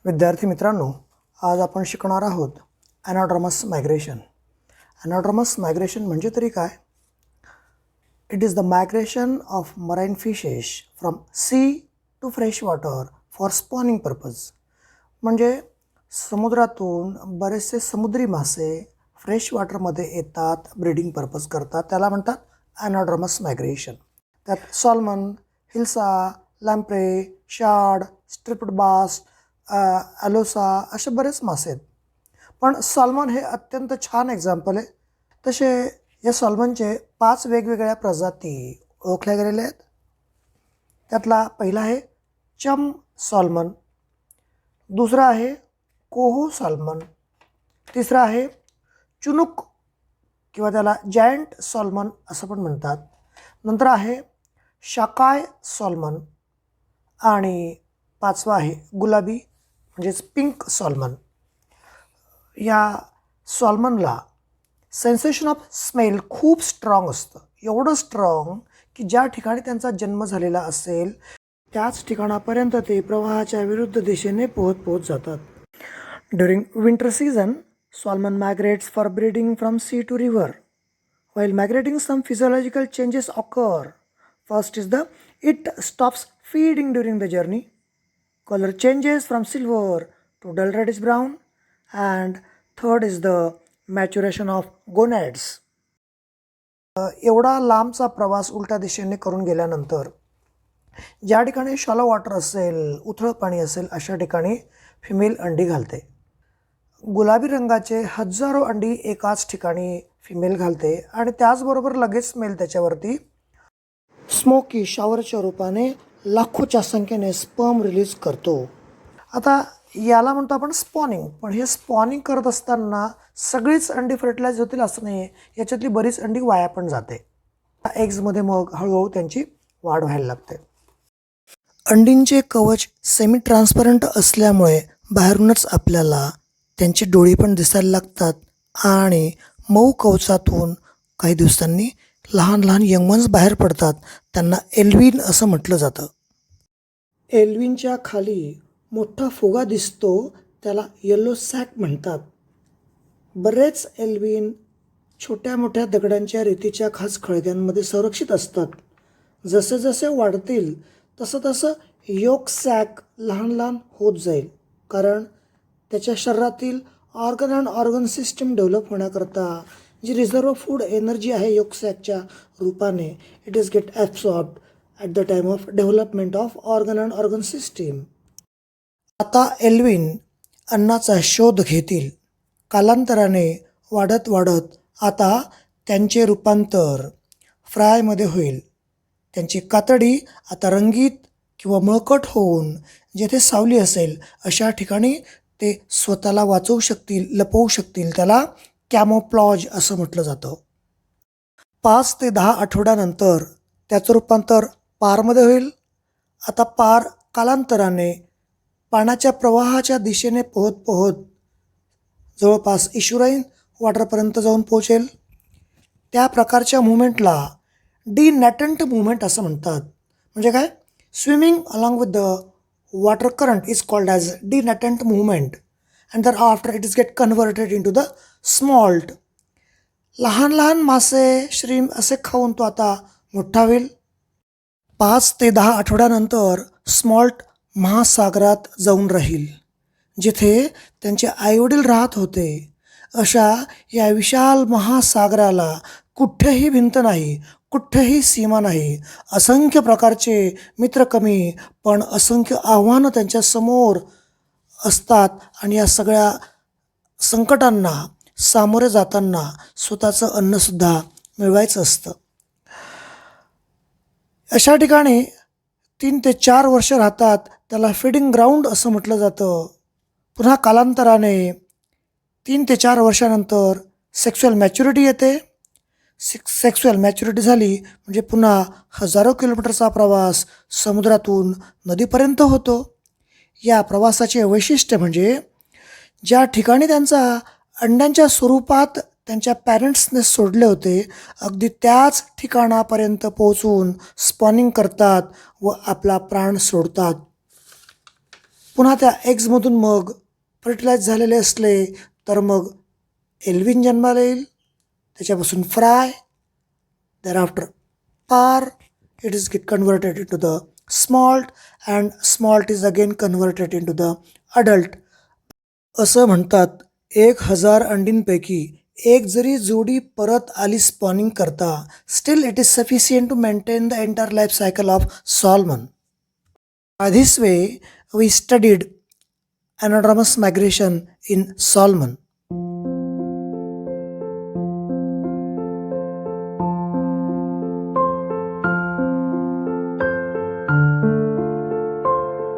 विद्यार्थी मित्रांनो, आज आपण शिकणार आहोत ॲनाड्रॉमस मायग्रेशन. ॲनाड्रॉमस मायग्रेशन म्हणजे तरी काय? It is the migration of marine fishes from sea to fresh water for spawning purpose. म्हणजे समुद्रातून बरेचसे समुद्री मासे फ्रेश वॉटरमध्ये येतात, ब्रीडिंग पर्पज करतात. त्याला म्हणतात ॲनाड्रॉमस मायग्रेशन. त्यात सॉल्मन, हिल्सा, लॅम्प्रे, शार्ड, स्ट्रिप्ड बास, ॲलोसा असे बरेच मासे आहेत. पण सॉल्मन हे अत्यंत छान एक्झाम्पल आहे. तसे या सॉल्मनचे 5 वेगवेगळ्या प्रजाती ओळखल्या गेलेल्या आहेत. त्यातला पहिला आहे चम सॉल्मन, दुसरा आहे कोहो सॉल्मन, तिसरा आहे चुनुक किंवा त्याला जायंट सॉल्मन असं पण म्हणतात. नंतर आहे शाकाय सॉल्मन आणि पाचवा आहे गुलाबी म्हणजेच पिंक सॉल्मन. या सॉल्मनला सेन्सेशन ऑफ स्मेल खूप स्ट्रॉंग असतं. एवढं स्ट्रॉंग की ज्या ठिकाणी त्यांचा जन्म झालेला असेल त्याच ठिकाणापर्यंत ते प्रवाहाच्या विरुद्ध दिशेने पोहत जातात. During winter season salmon migrates for breeding from sea to river. While migrating, some physiological changes occur. First is it stops feeding during the journey. Color changes from silver to dull reddish brown. And third is the maturation of gonads. एवढा लांबचा प्रवास उलट्या दिशेने करून गेल्यानंतर ज्या ठिकाणी shallow water असेल, उथळ पाणी असेल अशा ठिकाणी फिमेल अंडी घालते. गुलाबी रंगाचे हजारो अंडी एकाच ठिकाणी फिमेल घालते आणि त्याचबरोबर लगेच मेल त्याच्यावरती स्मोकी शॉवरच्या रूपाने लाखोच्या संख्येने स्पर्म रिलीज करतो. आता याला म्हणतो आपण स्पॉनिंग. पण हे स्पॉनिंग करत असताना सगळीच अंडी फर्टिलाइज होतील असं नाही आहे. याच्यातली बरीच अंडी वाया पण जाते. एग्जमध्ये मग हळूहळू त्यांची वाढ व्हायला लागते. अंडींचे कवच सेमी ट्रान्सपरंट असल्यामुळे बाहेरूनच आपल्याला त्यांची डोळी पण दिसायला लागतात आणि मऊ कवचातून काही दिवसांनी लहान लहान यंगमन्स बाहेर पडतात. त्यांना एल्विन असं म्हटलं जातं. एल्विनच्या खाली मोठा फुगा दिसतो, त्याला येलो सॅक म्हणतात. बरेच एल्विन छोट्या मोठ्या दगडांच्या रेतीच्या खास खळग्यांमध्ये संरक्षित असतात. जसे जसे वाढतील तसं तसं योक सॅक लहान लहान होत जाईल, कारण त्याच्या शरीरातील organ and organ system develop होण्याकरता जी रिझर्व फूड एनर्जी आहे योक सॅकच्या रूपाने, it is get absorbed at the time of development of organ and organ system. आता एल्विन अन्नाचा शोध घेतील. कालांतराने वाढत वाढत आता त्यांचे रूपांतर फ्रायमध्ये होईल. त्यांची कातडी आता रंगीत किंवा मळकट होऊन जेथे सावली असेल अशा ठिकाणी ते स्वतःला वाचवू शकतील, लपवू शकतील. त्याला कॅमोफ्लॉज असं म्हटलं जातं. 5 ते 10 आठवड्यानंतर त्याचं रूपांतर पारमध्ये होईल. आता पार कालांतराने पाण्याच्या प्रवाहाच्या दिशेने पोहत पोहत जवळपास इशुराईन वॉटरपर्यंत जाऊन पोहोचेल. त्या प्रकारच्या मुवमेंटला डिनॅटंट मुवमेंट असं म्हणतात. म्हणजे काय? Swimming along with the water current is called as denatant movement, and thereafter it is get converted into the smolt. लहान लहान मासे श्रीम असे खाऊन तो आता मोठा होईल. 5 ते 10 आठवड्यानंतर स्मॉल्ट महासागरात जाऊन राहील, जिथे त्यांचे आईवडील राहत होते. अशा या विशाल महासागराला कुठेही भिंत नाही, कुठेही सीमा नाही. असंख्य प्रकारचे मित्र कमी पण असंख्य आव्हानं त्यांच्या समोर असतात आणि या सगळ्या संकटांना सामोरे जाताना स्वतःचं अन्नसुद्धा मिळवायचं असतं. अशा ठिकाणी 3 ते 4 वर्ष राहतात. त्याला फीडिंग ग्राउंड असं म्हटलं जातं. पुन्हा कालांतराने 3 ते 4 वर्षानंतर सेक्शुअल मॅच्युरिटी येते. सेक्शुअल मॅच्युरिटी झाली म्हणजे पुन्हा हजारो किलोमीटरचा प्रवास समुद्रातून नदीपर्यंत होतो. या प्रवासाचे वैशिष्ट्य म्हणजे ज्या ठिकाणी त्यांचा अंड्यांच्या स्वरूपात त्यांच्या पॅरेंट्सने सोडले होते अगदी त्याच ठिकाणापर्यंत पोहोचून स्पॉनिंग करतात व आपला प्राण सोडतात. पुन्हा त्या एग्जमधून मग फर्टिलाइज झालेले असले तर मग एल्विन जन्माला येईल, त्याच्यापासून fry, thereafter par, it is get converted into the smolt and smolt is again converted into the adult. असं म्हणतात 1000 अंडींपैकी एक जरी जोडी परत आली स्पॉनिंग करता, still it is sufficient to maintain the entire life cycle of salmon. By this way we studied anadromous migration in salmon.